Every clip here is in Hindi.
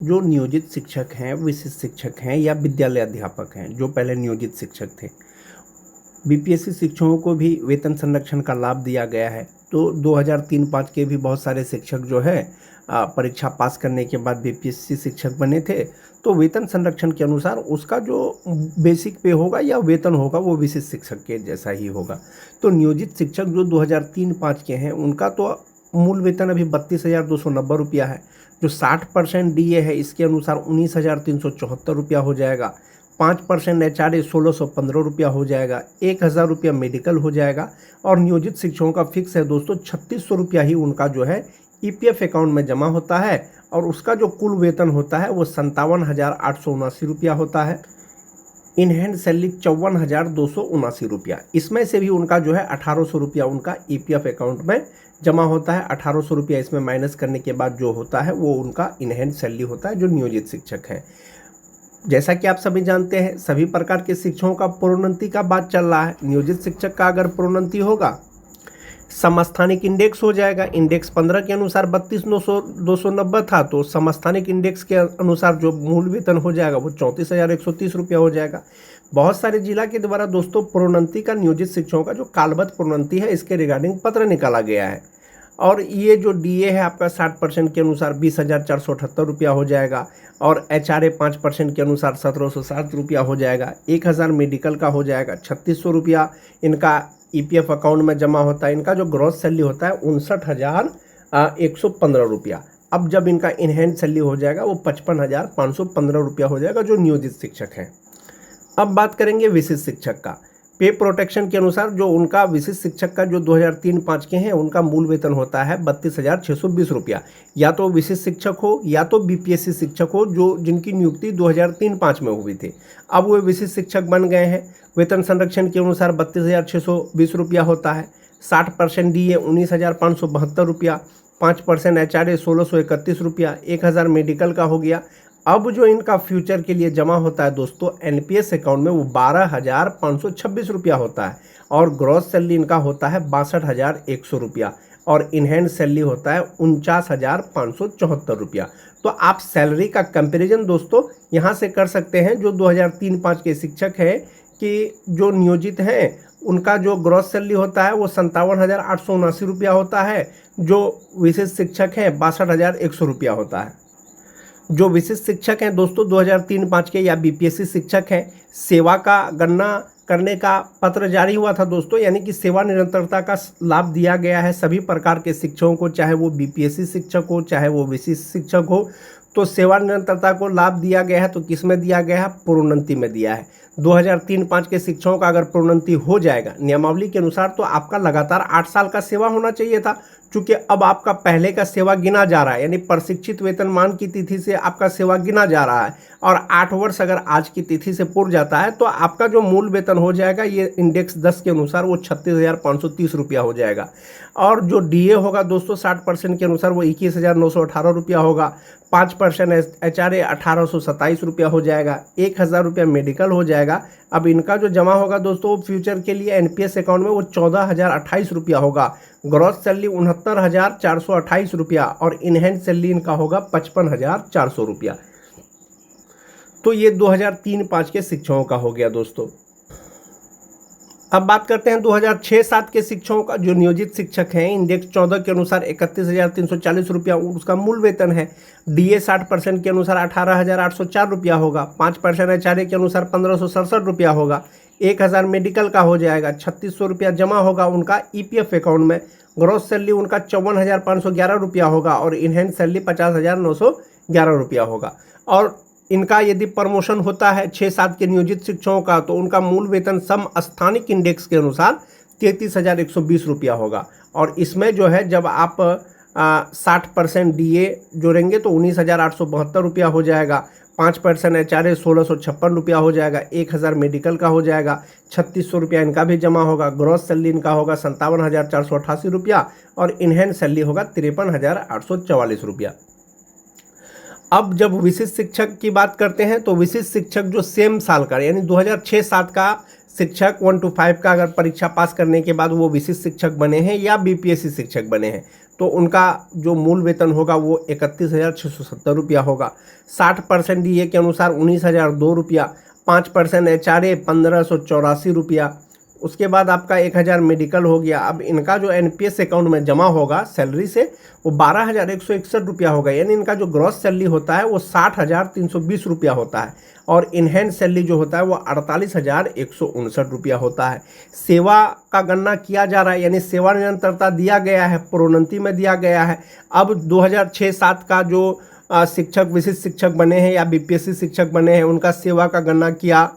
जो नियोजित शिक्षक हैं, विशिष्ट शिक्षक हैं या विद्यालय अध्यापक हैं, जो पहले नियोजित शिक्षक थे, बीपीएससी शिक्षकों को भी वेतन संरक्षण का लाभ दिया गया है। तो 2003-05 के भी बहुत सारे शिक्षक जो है परीक्षा पास करने के बाद बीपीएससी शिक्षक बने थे। तो वेतन संरक्षण के अनुसार उसका जो बेसिक पे होगा या वेतन होगा वो विशिष्ट शिक्षक के जैसा ही होगा। तो नियोजित शिक्षक जो 2003-05 के हैं उनका तो मूल वेतन अभी 32,290 रुपया है। जो 60% डीए है इसके अनुसार 19,374 रुपया हो जाएगा। 5% एचआरए 1,615 रुपया हो जाएगा। 1,000 रुपया मेडिकल हो जाएगा। और नियोजित शिक्षकों का फिक्स है दोस्तों 3,600 रुपया ही उनका जो है ईपीएफ अकाउंट में जमा होता है। और उसका जो कुल वेतन होता है वो 57,879 रुपया होता है। इन हैंड सैलरी 54,279 रुपया। इसमें से भी उनका जो है 1,800 रुपया उनका ईपीएफ अकाउंट में जमा होता है। 1,800 रुपया इसमें माइनस करने के बाद जो होता है वो उनका इन हैंड सैलरी होता है जो नियोजित शिक्षक है। जैसा कि आप सभी जानते हैं सभी प्रकार के शिक्षकों का प्रोन्नति का बात चल रहा है। नियोजित शिक्षक का अगर प्रोन्नति होगा समस्थानिक इंडेक्स हो जाएगा। इंडेक्स 15 के अनुसार 32,290 था तो समस्थानिक इंडेक्स के अनुसार जो मूल वेतन हो जाएगा वो 34,130 रुपया हो जाएगा। बहुत सारे जिला के द्वारा दोस्तों प्रोन्नति का नियोजित शिक्षकों का जो कालबद्ध प्रोन्नति है इसके रिगार्डिंग पत्र निकाला गया है। और ये जो डीए है आपका 60% के अनुसार 20,478 रुपया हो जाएगा। और एचआरए 5% के अनुसार 1,760 रुपया हो जाएगा। 1,000 मेडिकल का हो जाएगा। 3,600 रुपया इनका ईपीएफ अकाउंट में जमा होता है। इनका जो ग्रॉस सैलरी होता है 59,115 रुपया। अब जब इनका इन हैंड सैलरी हो जाएगा वो 55,515 रुपया हो जाएगा जो नियोजित शिक्षक है। अब बात करेंगे विशिष्ट शिक्षक का। पे प्रोटेक्शन के अनुसार जो उनका विशिष्ट शिक्षक का जो 2003-05 के हैं उनका मूल वेतन होता है 32,620 रुपया। या तो विशिष्ट शिक्षक हो या तो बीपीएससी शिक्षक हो जो जिनकी नियुक्ति 2003-05 में हुई थी। अब वे विशिष्ट शिक्षक बन गए हैं। वेतन संरक्षण के अनुसार 32,620 रुपया होता है। 60% डीए 19,572 रुपया। 5% एचआरए 1,631 रुपया। 1,000 मेडिकल का हो गया। अब जो इनका फ्यूचर के लिए जमा होता है दोस्तों एनपीएस अकाउंट में वो 12,526 रुपया होता है। और ग्रॉस सैलरी इनका होता है 62,100 रुपया। और इन हैंड सैलरी होता है 49,574 रुपया। तो आप सैलरी का कंपैरिजन दोस्तों यहाँ से कर सकते हैं। जो 2003-05 के शिक्षक हैं कि जो नियोजित हैं उनका जो ग्रॉस सैलरी होता है वो 57,879 रुपया होता है। जो विशिष्ट शिक्षक हैं 62,100 रुपया होता है। जो विशिष्ट शिक्षक हैं दोस्तों 2003-05 के या बीपीएससी शिक्षक हैं सेवा का गणना करने का पत्र जारी हुआ था दोस्तों। यानी कि सेवा निरंतरता का लाभ दिया गया है सभी प्रकार के शिक्षकों को, चाहे वो बीपीएससी शिक्षक हो चाहे वो विशिष्ट शिक्षक हो। तो सेवा निरंतरता को लाभ दिया गया है तो किस में दिया गया है? प्रोन्नति में दिया है। 2003-05 के शिक्षकों का अगर प्रोन्नति हो जाएगा नियमावली के अनुसार तो आपका लगातार 8 साल का सेवा होना चाहिए था। चूंकि अब आपका पहले का सेवा गिना जा रहा है यानी प्रशिक्षित वेतनमान की तिथि से आपका सेवा गिना जा रहा है। और 8 वर्ष अगर आज की तिथि से पूर्व जाता है तो आपका जो मूल वेतन हो जाएगा ये इंडेक्स 10 के अनुसार वो 36,530 रुपया हो जाएगा। और जो डीए होगा दोस्तों 60% के अनुसार वो 21,918 रुपया होगा। 5% एचआरए 1,827 रुपया हो जाएगा। 1,000 रुपया मेडिकल हो जाएगा। अब इनका जो जमा होगा दोस्तों फ्यूचर के लिए एनपीएस अकाउंट में वो 14,028 रुपया होगा। ग्रॉस सैलरी 69,428 रुपया। और इन हैंड सैलरी इनका होगा 55,400 रुपया। तो ये 2003-05 के शिक्षकों का हो गया दोस्तों। अब बात करते हैं 2006-07 के शिक्षकों का। जो नियोजित शिक्षक हैं इंडेक्स 14 के अनुसार 31,340 रुपया उसका मूल वेतन है। डीए 60% के अनुसार 18,804 रुपया होगा। 5% एचआरए के अनुसार 1,567 रुपया होगा। 1,000 मेडिकल का हो जाएगा। 3,600 रुपया जमा होगा उनका ईपीएफ अकाउंट में। ग्रॉस सैलरी उनका 54,511 रुपया होगा। और इन हैंड सैलरी 50,911 रुपया होगा। और इनका यदि प्रमोशन होता है 6-7 के नियोजित शिक्षकों का तो उनका मूल वेतन समस्थानिक इंडेक्स के अनुसार 33,120 रुपया होगा। और इसमें जो है जब आप 60% डीए जोड़ेंगे तो 19,872 रुपया हो जाएगा। 5% एचआरए 1,656 रुपया हो जाएगा। 1,000 मेडिकल का हो जाएगा। 3,600 रुपया इनका भी जमा होगा। ग्रॉस सैलरी इनका होगा 57,488 रुपया। और इन हैंड सैलरी होगा 53,844 रुपया। अब जब विशिष्ट शिक्षक की बात करते हैं तो विशिष्ट शिक्षक जो सेम साल का यानी 2006-07 का शिक्षक 1 to 5 का अगर परीक्षा पास करने के बाद वो विशिष्ट शिक्षक बने हैं या बीपीएससी शिक्षक बने हैं तो उनका जो मूल वेतन होगा वो 31,670 रुपया होगा। 60% डीए के अनुसार 19,002 रुपया, 5% एचआरए 1,584 रुपया। उसके बाद आपका 1,000 मेडिकल हो गया। अब इनका जो एनपीएस अकाउंट में जमा होगा सैलरी से वो 12,161 रुपया होगा, यानी इनका जो ग्रॉस सैलरी होता है वो 60,320 रुपया होता है और इनहैंड सैलरी जो होता है वो 48,159 रुपया होता है। सेवा का गणना किया जा रहा है, यानी सेवा निरंतरता दिया गया है, प्रोन्नति में दिया गया है। अब 2006-07 का जो शिक्षक विशिष्ट शिक्षक बने हैं या बीपीएससी शिक्षक बने हैं उनका सेवा का गणना किया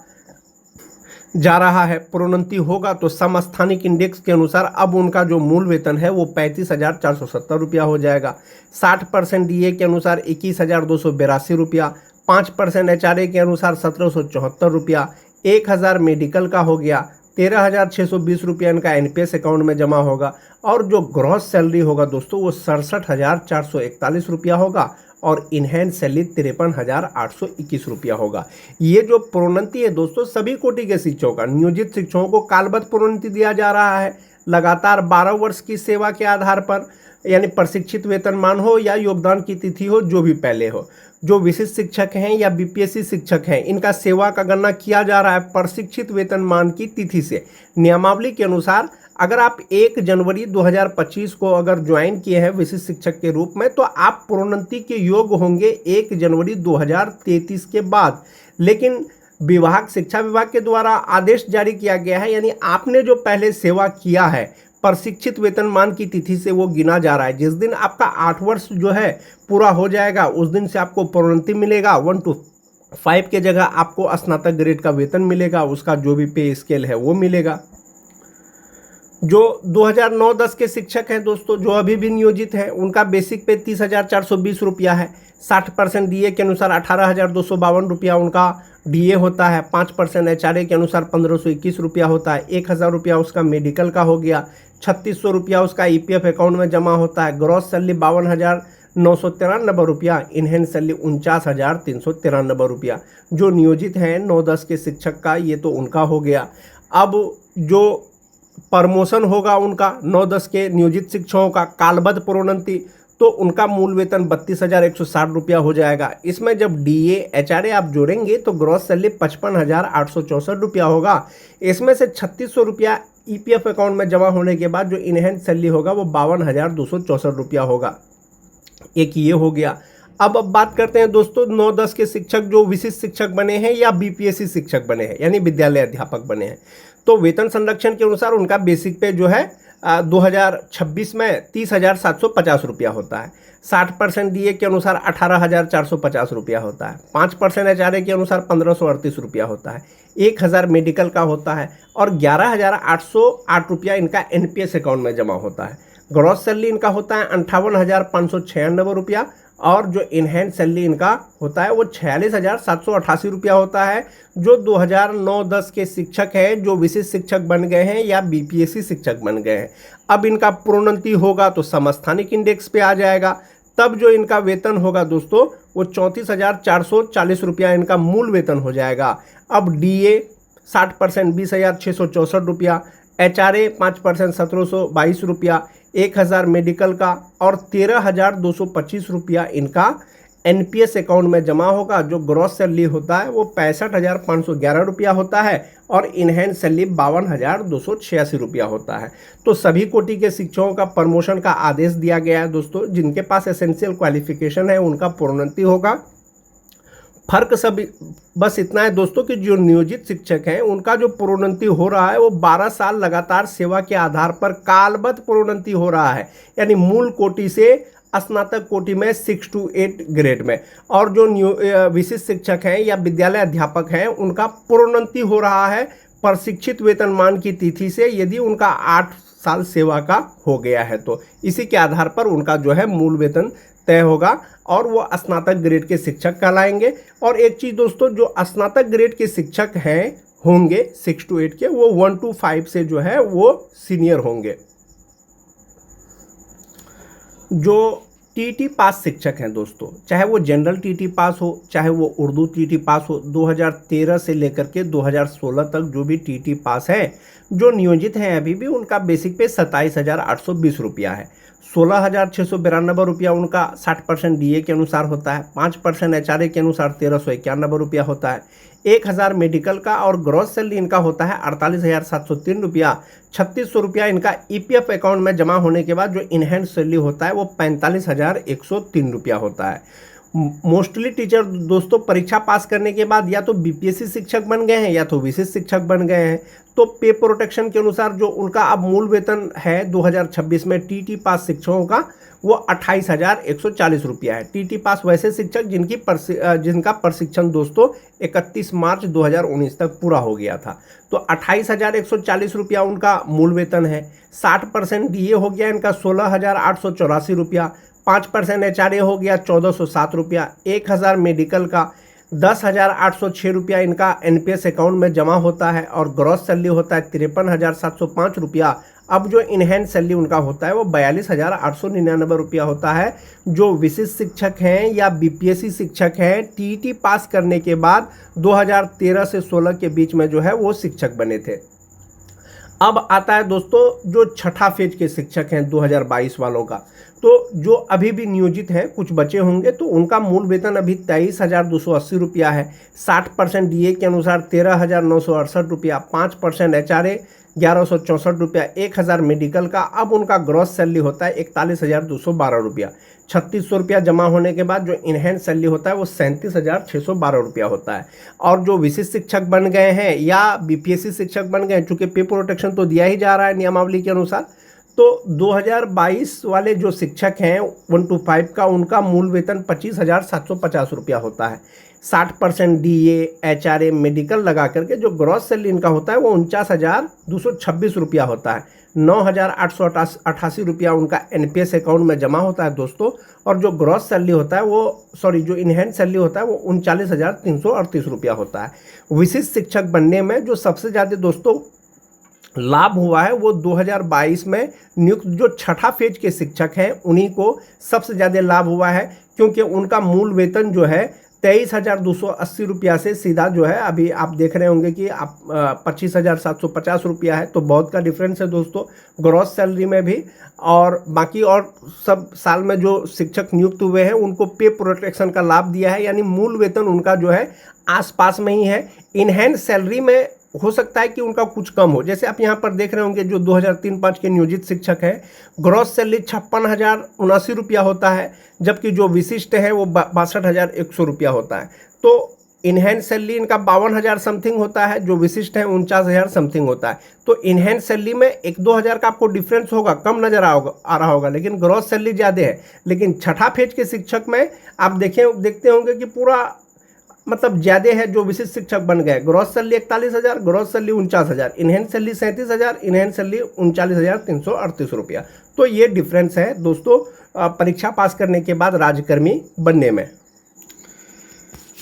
जा रहा है। प्रोन्नति होगा तो समस्थानिक इंडेक्स के अनुसार अब उनका जो मूल वेतन है वो 35,470 रुपया हो जाएगा। 60% डीए के अनुसार 21,282 रुपया, 5% एचआरए के अनुसार 1,774 रुपया, 1,000 मेडिकल का हो गया, 13,620 रुपया इनका एनपीएस अकाउंट में जमा होगा और जो ग्रॉस सैलरी होगा दोस्तों वो 67,441 रुपया होगा और इनहैंड सैलरी 53,821 रुपया होगा। ये जो प्रोन्नति है दोस्तों सभी कोटि के शिक्षकों का, नियोजित शिक्षकों को कालबद्ध प्रोन्नति दिया जा रहा है लगातार 12 वर्ष की सेवा के आधार पर, यानी प्रशिक्षित वेतनमान हो या योगदान की तिथि हो जो भी पहले हो। जो विशिष्ट शिक्षक हैं या बीपीएससी शिक्षक हैं इनका सेवा का गणना किया जा रहा है प्रशिक्षित वेतनमान की तिथि से। नियमावली के अनुसार अगर आप 1 जनवरी 2025 को अगर ज्वाइन किए हैं विशिष्ट शिक्षक के रूप में तो आप प्रोन्नति के योग्य होंगे 1 जनवरी 2033 के बाद। लेकिन शिक्षा विभाग के द्वारा आदेश जारी किया गया है, यानी आपने जो पहले सेवा किया है प्रशिक्षित वेतनमान की तिथि से वो गिना जा रहा है। जिस दिन आपका 8 वर्ष जो है पूरा हो जाएगा उस दिन से आपको प्रोन्नति मिलेगा। 1 to 5 के जगह आपको स्नातक ग्रेड का वेतन मिलेगा, उसका जो भी पे स्केल है वो मिलेगा। जो 2009-10 के शिक्षक हैं दोस्तों जो अभी भी नियोजित हैं उनका बेसिक पे 30,420 रुपया है। 60% डीए के अनुसार 18,252 रुपया उनका डीए होता है। 5% एचआरए के अनुसार 1,521 रुपया होता है। 1,000 रुपया उसका मेडिकल का हो गया। 3,600 रुपया उसका ईपीएफ अकाउंट में जमा होता है। ग्रॉस सैलरी 52,993 रुपया, इनहैंड सैलरी 49,393 रुपया। जो नियोजित हैं 9-10 के शिक्षक का ये तो उनका हो गया। अब जो प्रमोशन होगा उनका 9-10 के नियोजित शिक्षकों का कालबद्ध प्रोन्नति तो उनका मूल वेतन 32,160 रुपया हो जाएगा। इसमें जब डीए एचआरए आप जोड़ेंगे तो ग्रॉस सैलरी 55,864 रुपया होगा। इसमें से 3,600 रुपया ईपीएफ अकाउंट में जमा होने के बाद जो इनहैंड सैलरी होगा वो 52,264 रुपया होगा। एक ये हो गया। अब बात करते हैं दोस्तों 9-10 के शिक्षक जो विशिष्ट शिक्षक बने हैं या बीपीएससी शिक्षक बने हैं यानी विद्यालय अध्यापक बने हैं तो वेतन संरक्षण के अनुसार उनका बेसिक पे जो है 2026 में 30,750 रुपया होता है। 60% डीए के अनुसार 18,450 रुपया होता है। 5% एचआरए के अनुसार 1,538 रुपया होता है। 1,000 मेडिकल का होता है और 11,808 रुपया इनका एनपीएस अकाउंट में जमा होता है। ग्रॉस सैलरी इनका होता है 58,596 रुपया और जो इनहैंड सैलरी इनका होता है वो 46,788 रुपया होता है। जो 2009-10 के शिक्षक हैं जो विशिष्ट शिक्षक बन गए हैं या बीपीएससी शिक्षक बन गए हैं अब इनका प्रोन्नति होगा तो समस्थानिक इंडेक्स पे आ जाएगा। तब जो इनका वेतन होगा दोस्तों वो 34,440 रुपया इनका मूल वेतन हो जाएगा। अब डीए 60% 20,664 रुपया, एचआरए 5% 1,722 रुपया, 1,000 मेडिकल का और 13,225 रुपया इनका एनपीएस अकाउंट में जमा होगा। जो ग्रॉस सैलरी होता है वो 65,511 रुपया होता है और इनहैंड सैलरी 52,286 रुपया होता है। तो सभी कोटि के शिक्षकों का प्रमोशन का आदेश दिया गया है दोस्तों। जिनके पास एसेंशियल क्वालिफिकेशन है उनका प्रोन्नति होगा। फर्क सब बस इतना है दोस्तों कि जो नियोजित शिक्षक हैं उनका जो प्रोन्नति हो रहा है वो 12 साल लगातार सेवा के आधार पर कालबद्ध प्रोन्नति हो रहा है, यानी मूल कोटि से स्नातक कोटि में 6 to 8 ग्रेड में। और जो विशिष्ट शिक्षक हैं या विद्यालय अध्यापक हैं उनका प्रोन्नति हो रहा है प्रशिक्षित वेतनमान की तिथि से, यदि उनका 8 साल सेवा का हो गया है तो इसी के आधार पर उनका जो है मूल वेतन तय होगा और वो स्नातक ग्रेड के शिक्षक कहलाएंगे। और एक चीज़ दोस्तों जो स्नातक ग्रेड के शिक्षक हैं होंगे 6 to 8 के वो 1 to 5 से जो है वो सीनियर होंगे। जो टीटी पास शिक्षक हैं दोस्तों चाहे वो जनरल टीटी पास हो चाहे वो उर्दू टीटी पास हो 2013 से लेकर के 2016 तक जो भी टीटी पास है जो नियोजित हैं अभी भी उनका बेसिक पे 27,820 रुपया है। 16,692 उनका 60% DA के अनुसार होता है, 5% HRA के अनुसार 1,391 रुपया होता है, 1,000 मेडिकल का और ग्रॉस सैलरी इनका होता है 48,703 रुपया। 3,600 रुपया इनका EPF अकाउंट में जमा होने के बाद जो इनहैंड सैलरी होता है वो 45,103 रुपया होता है। मोस्टली टीचर दोस्तों परीक्षा पास करने के बाद या तो BPSC शिक्षक बन गए हैं या तो विशिष्ट शिक्षक बन गए हैं, तो पे प्रोटेक्शन के अनुसार जो उनका अब मूल वेतन है 2026 में TT पास शिक्षकों का वो 28,140 रुपया है। TT पास वैसे शिक्षक जिनका प्रशिक्षण दोस्तों 31 मार्च 2019 तक पूरा हो गया था, तो 28,140 रुपया उनका मूल वेतन है। 60% DA हो गया इनका 16,884 रुपया, 5% HRA हो गया 1,407 रुपया, 1,000 मेडिकल का 10,806 रुपया इनका NPS अकाउंट में जमा होता है और ग्रॉस सैलरी होता है 53,705 रुपया। अब जो इनहैंड सैलरी उनका होता है वो 42,899 रुपया होता है। जो विशिष्ट शिक्षक हैं या BPSC शिक्षक हैं TET पास करने के बाद 2013 से 16 के बीच में जो है वो शिक्षक बने थे। अब आता है दोस्तों जो छठा फेज के शिक्षक हैं 2022 वालों का, तो जो अभी भी नियोजित हैं, कुछ बचे होंगे, तो उनका मूल वेतन अभी 23,280 रुपया है। 60% DA के अनुसार 13,968 रुपया, 5% HRA 1,164 रुपया, 1,000 मेडिकल का। अब उनका ग्रॉस सैलरी होता है 41,212 रुपया। 3,600 रुपया जमा होने के बाद जो इनहैंड सैलरी होता है वो 37,612 रुपया होता है। और जो विशिष्ट शिक्षक बन गए हैं या BPSC शिक्षक बन गए हैं, चूँकि पे प्रोटेक्शन तो दिया ही जा रहा है नियमावली के अनुसार, तो 2022 वाले जो शिक्षक हैं 1 to 5 का उनका मूल वेतन 25,750 रुपया होता है। 60% DA HRA मेडिकल लगा करके जो ग्रॉस सैलरी इनका होता है वो 49,226 रुपया होता है। 9,888 रुपया उनका NPS अकाउंट में जमा होता है दोस्तों, और जो ग्रॉस सैलरी होता है जो इनहैंड सैलरी होता है वो 39,338 रुपया होता है। विशिष्ट शिक्षक बनने में जो सबसे ज़्यादा दोस्तों लाभ हुआ है वो 2022 में नियुक्त जो छठा फेज के शिक्षक हैं उन्हीं को सबसे ज़्यादा लाभ हुआ है, क्योंकि उनका मूल वेतन जो है 23,280 रुपया से सीधा जो है अभी आप देख रहे होंगे कि आप 25,750 रुपया है, तो बहुत का डिफरेंस है दोस्तों ग्रॉस सैलरी में भी। और बाकी और सब साल में जो शिक्षक नियुक्त हुए हैं उनको पे प्रोटेक्शन का लाभ दिया है, यानी मूल वेतन उनका जो है आसपास में ही है। इनहैंड सैलरी में हो सकता है कि उनका कुछ कम हो, जैसे आप यहाँ पर देख रहे होंगे जो 2003-5 के नियोजित शिक्षक हैं ग्रॉस सैलरी 56,079 रुपया होता है, जबकि जो विशिष्ट है वो 62,100 रुपया होता है। तो इनहैंड सैलरी इनका 52,000 समथिंग होता है, जो विशिष्ट है 49,000 समथिंग होता है। तो इनहैंड सैलरी में 1-2 हज़ार का आपको डिफरेंस होगा, कम नजर आ रहा होगा, लेकिन ग्रॉस सैलरी ज़्यादा है। लेकिन छठा फेज के शिक्षक में आप देखते होंगे कि पूरा मतलब ज़्यादा है। जो विशिष्ट शिक्षक बन गए gross salary 41,000, gross salary 49,000, in hand salary 37,000, in hand salary 39,338 रुपया। तो ये डिफरेंस है दोस्तों परीक्षा पास करने के बाद राज्यकर्मी बनने में।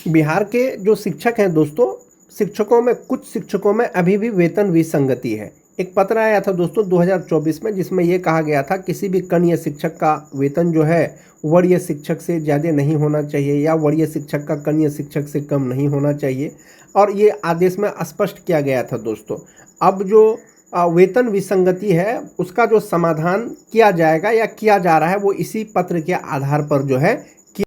बिहार के जो शिक्षक हैं दोस्तों, शिक्षकों में कुछ शिक्षकों में अभी भी वेतन विसंगति है। एक पत्र आया था दोस्तों 2024 में, जिसमें ये कहा गया था किसी भी कनीय शिक्षक का वेतन जो है वरीय शिक्षक से ज़्यादा नहीं होना चाहिए या वरीय शिक्षक का कनीय शिक्षक से कम नहीं होना चाहिए, और ये आदेश में स्पष्ट किया गया था दोस्तों। अब जो वेतन विसंगति है उसका जो समाधान किया जाएगा या किया जा रहा है वो इसी पत्र के आधार पर जो है